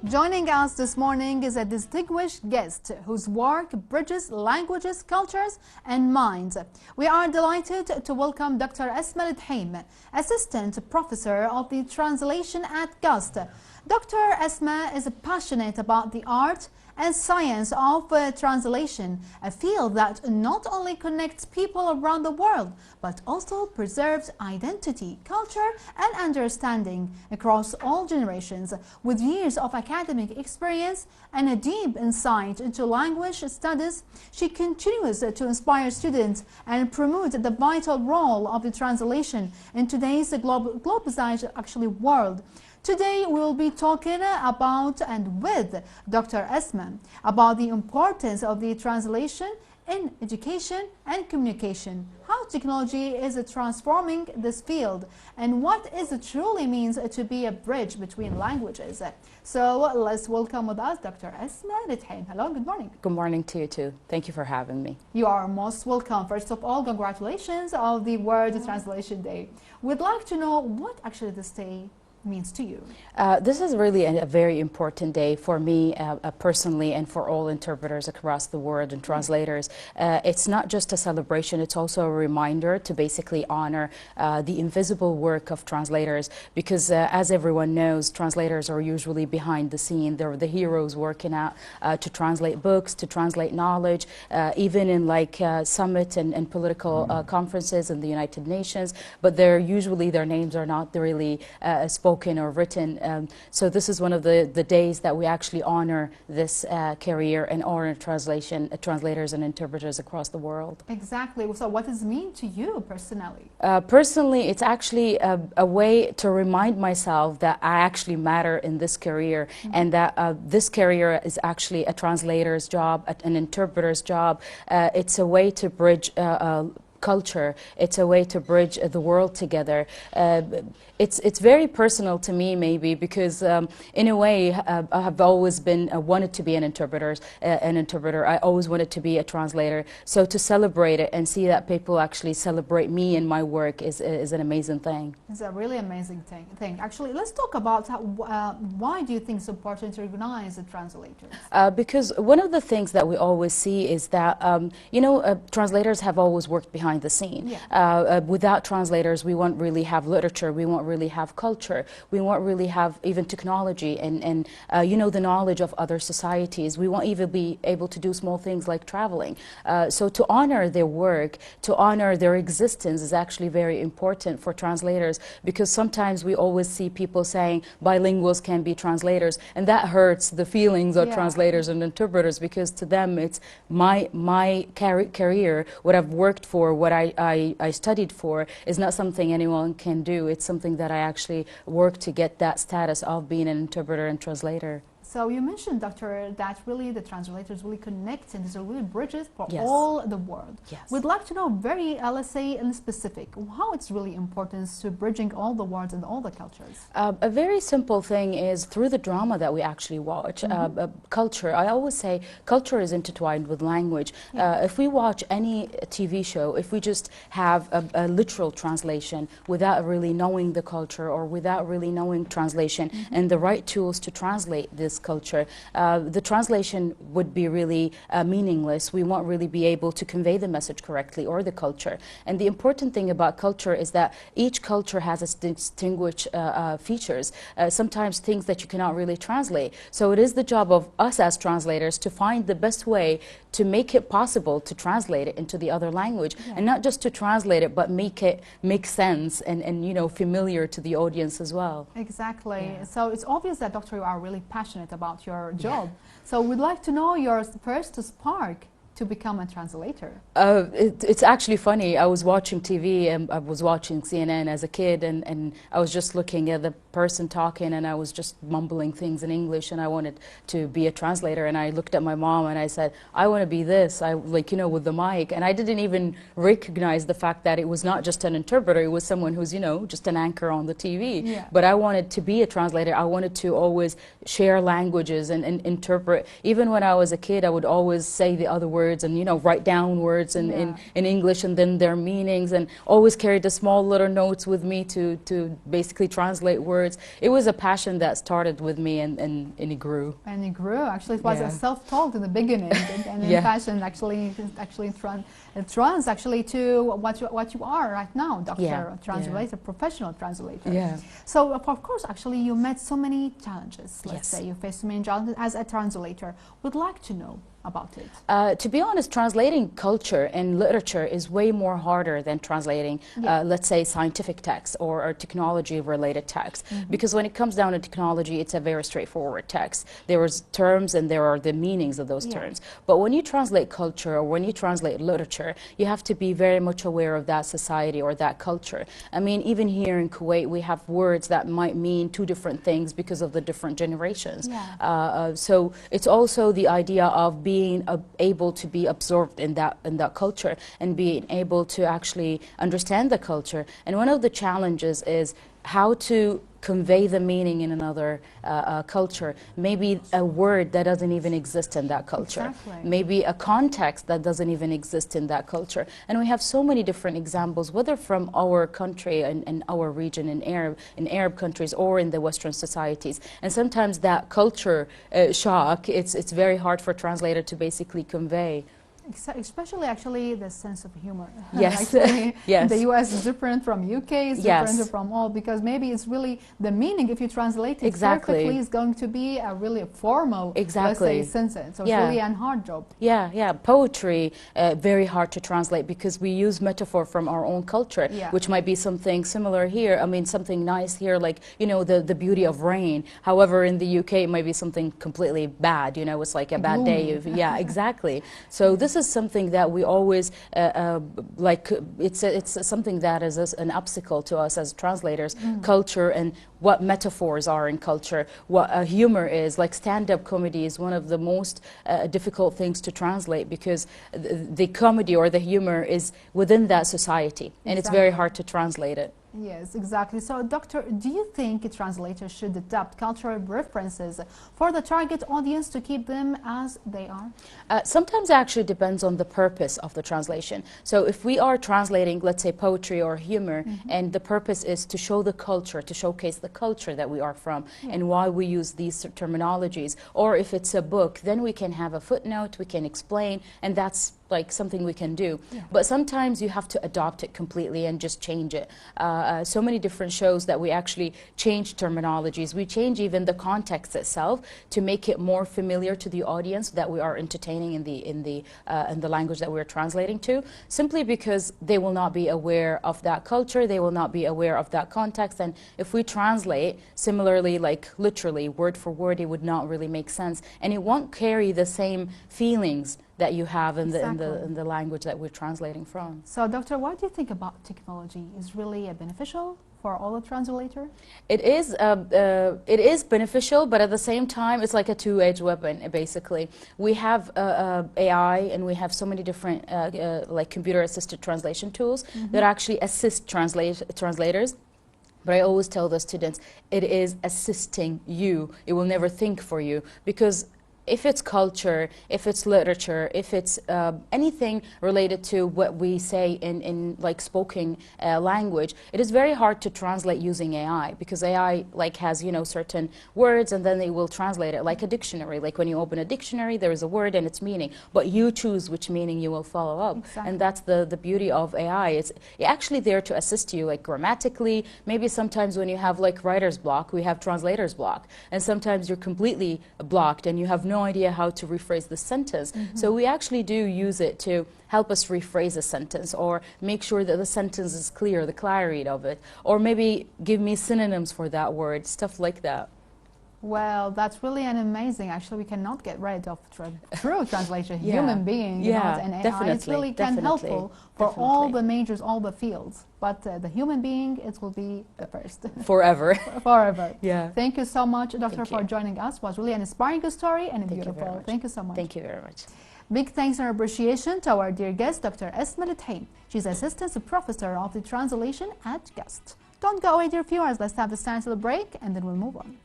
Joining us this morning is a distinguished guest whose work bridges languages, cultures and minds. We are delighted to welcome Dr. Esma Al-Dhaim, Assistant Professor of the Translation at GUST. Dr. Esma is passionate about the art and science of translation, a field that not only connects people around the world, but also preserves identity, culture, and understanding across all generations. With years of academic experience and a deep insight into language studies, she continues to inspire students and promote the vital role of the translation in today's globalized world. Today we will be talking about and with Dr. Esma about the importance of the translation in education and communication, how technology is transforming this field, and what it truly means to be a bridge between languages. So let's welcome with us Dr. Esma Al-Dhaim. Hello, good morning. Good morning to you too. Thank you for having me. You are most welcome. First of all, congratulations on the World Translation Day. We'd like to know what actually this day means to you. This is really a very important day for me personally and for all interpreters across the world and translators. It's not just a celebration, it's also a reminder to basically honor the invisible work of translators, because as everyone knows, translators are usually behind the scene. They're the heroes working out to translate books, to translate knowledge, even in like summit and political conferences in the United Nations, but they're usually their names are not really spoken or written. So this is one of the days that we actually honor this career and honor translators and interpreters across the world. Exactly. So what does it mean to you personally? Personally, it's actually a way to remind myself that I actually matter in this career, and that this career is actually a translator's job, an interpreter's job. It's a way to bridge culture. It's a way to bridge the world together. It's very personal to me, maybe, because in a way I have always been wanted to be an interpreter. I always wanted to be a translator. So to celebrate it and see that people actually celebrate me and my work is an amazing thing. It's a really amazing thing. Actually, let's talk about why do you think it's important to recognize the translators? Because one of the things that we always see is that translators have always worked behind the scene. Yeah. Without translators, we won't really have literature, we won't really have culture, we won't really have even technology and the knowledge of other societies. We won't even be able to do small things like traveling. So to honor their work, to honor their existence is actually very important for translators, because sometimes we always see people saying bilinguals can be translators, and that hurts the feelings of translators and interpreters, because to them it's my career, what I've worked for, what I studied for, is not something anyone can do. It's something that I actually work to get that status of being an interpreter and translator. So you mentioned, Doctor, that really the translators really connect and these are really bridges for all the world. Yes. We'd like to know very, let's say, in specific, how it's really important to bridging all the words and all the cultures. A very simple thing is through the drama that we actually watch. Culture, I always say culture is intertwined with language. If we watch any TV show, if we just have a literal translation without really knowing the culture or without really knowing translation and the right tools to translate this culture, the translation would be really meaningless. We won't really be able to convey the message correctly or the culture. And the important thing about culture is that each culture has its distinguished features, sometimes things that you cannot really translate. So it is the job of us as translators to find the best way to make it possible to translate it into the other language, and not just to translate it, but make it make sense and familiar to the audience as well. Exactly. Yeah. So it's obvious that, Doctor, you are really passionate about your job. So we'd like to know your first spark to become a translator? It's actually funny. I was watching TV and I was watching CNN as a kid, and I was just looking at the person talking and I was just mumbling things in English, and I wanted to be a translator, and I looked at my mom and I said, I want to be this, with the mic, and I didn't even recognize the fact that it was not just an interpreter, it was someone who's, just an anchor on the TV. Yeah. But I wanted to be a translator. I wanted to always share languages and interpret. Even when I was a kid, I would always say the other words words and, you know, write down words in English and then their meanings, and always carried the small little notes with me to basically translate words. It was a passion that started with me, and it grew. And it grew. Actually, it was a self-taught in the beginning, and in passion actually it runs actually to what you are right now, doctor, translator, professional translator. Yeah. So of course, actually, you met so many challenges. Let's say you faced so many challenges as a translator. Would like to know about it. To be honest, translating culture and literature is way more harder than translating, let's say, scientific text or technology-related text. Because when it comes down to technology, it's a very straightforward text. There are terms and there are the meanings of those terms. But when you translate culture or when you translate literature, you have to be very much aware of that society or that culture. I mean, even here in Kuwait, we have words that might mean two different things because of the different generations. So it's also the idea of being able to be absorbed in that culture and being able to actually understand the culture. And one of the challenges is how to convey the meaning in another culture. Maybe a word that doesn't even exist in that culture. Maybe a context that doesn't even exist in that culture. And we have so many different examples, whether from our country and our region in Arab countries or in the Western societies. And sometimes that culture shock, it's very hard for a translator to basically convey. Especially actually the sense of humor. Yes. Yes. The US is different from UK, it's different from all, because maybe it's really the meaning, if you translate it perfectly, is going to be a really formal, let's say, sentence. So it's really a hard job. Poetry, very hard to translate because we use metaphor from our own culture, which might be something similar here. I mean, something nice here, like, you know, the beauty of rain. However, in the UK, it might be something completely bad, you know, it's like a bad day. Yeah, exactly. So this is something that we always like. It's something that is an obstacle to us as translators. Culture and what metaphors are in culture, what humor is. Like stand-up comedy is one of the most difficult things to translate because the comedy or the humor is within that society, and it's very hard to translate it. Yes, exactly. So, Doctor, do you think translators should adapt cultural references for the target audience to keep them as they are? Sometimes it actually depends on the purpose of the translation. So if we are translating, let's say, poetry or humor, and the purpose is to show the culture, to showcase the culture that we are from and why we use these terminologies, or if it's a book, then we can have a footnote, we can explain, and that's like something we can do. But sometimes you have to adopt it completely and just change it. So many different shows that we actually change terminologies. We change even the context itself to make it more familiar to the audience that we are entertaining in the language that we're translating to, simply because they will not be aware of that culture, they will not be aware of that context. And if we translate similarly, like literally word for word, it would not really make sense, and it won't carry the same feelings that you have in the language that we're translating from. So, Doctor, what do you think about technology? Is really beneficial for all the translators? It is beneficial, but at the same time, it's like a two-edged weapon. Basically, we have AI, and we have so many different like computer-assisted translation tools that actually assist translators. But I always tell the students, it is assisting you. It will never think for you, because if it's culture, if it's literature, if it's anything related to what we say in like spoken language, it is very hard to translate using AI, because AI like has, you know, certain words, and then they will translate it like a dictionary. Like when you open a dictionary, there is a word and its meaning, but you choose which meaning you will follow up. And that's the beauty of AI. It's actually there to assist you, like grammatically. Maybe sometimes when you have like writer's block, we have translator's block, and sometimes you're completely blocked and you have no idea how to rephrase the sentence. So we actually do use it to help us rephrase a sentence, or make sure that the sentence is clear, the clarity of it, or maybe give me synonyms for that word, stuff like that. Well, that's really an amazing. Actually, we cannot get rid of true translation. Human being, you know, and AI, it's really helpful for all the majors, all the fields. But the human being, it will be the first. Forever. Forever. Yeah. Thank you so much, Doctor, for joining us. It was really an inspiring story and beautiful. Thank you so much. Thank you very much. Big thanks and appreciation to our dear guest, Dr. Esma Lithaim. She's Assistant Professor of the Translation at GUST. Don't go away, dear viewers. Let's have the stand till the break, and then we'll move on.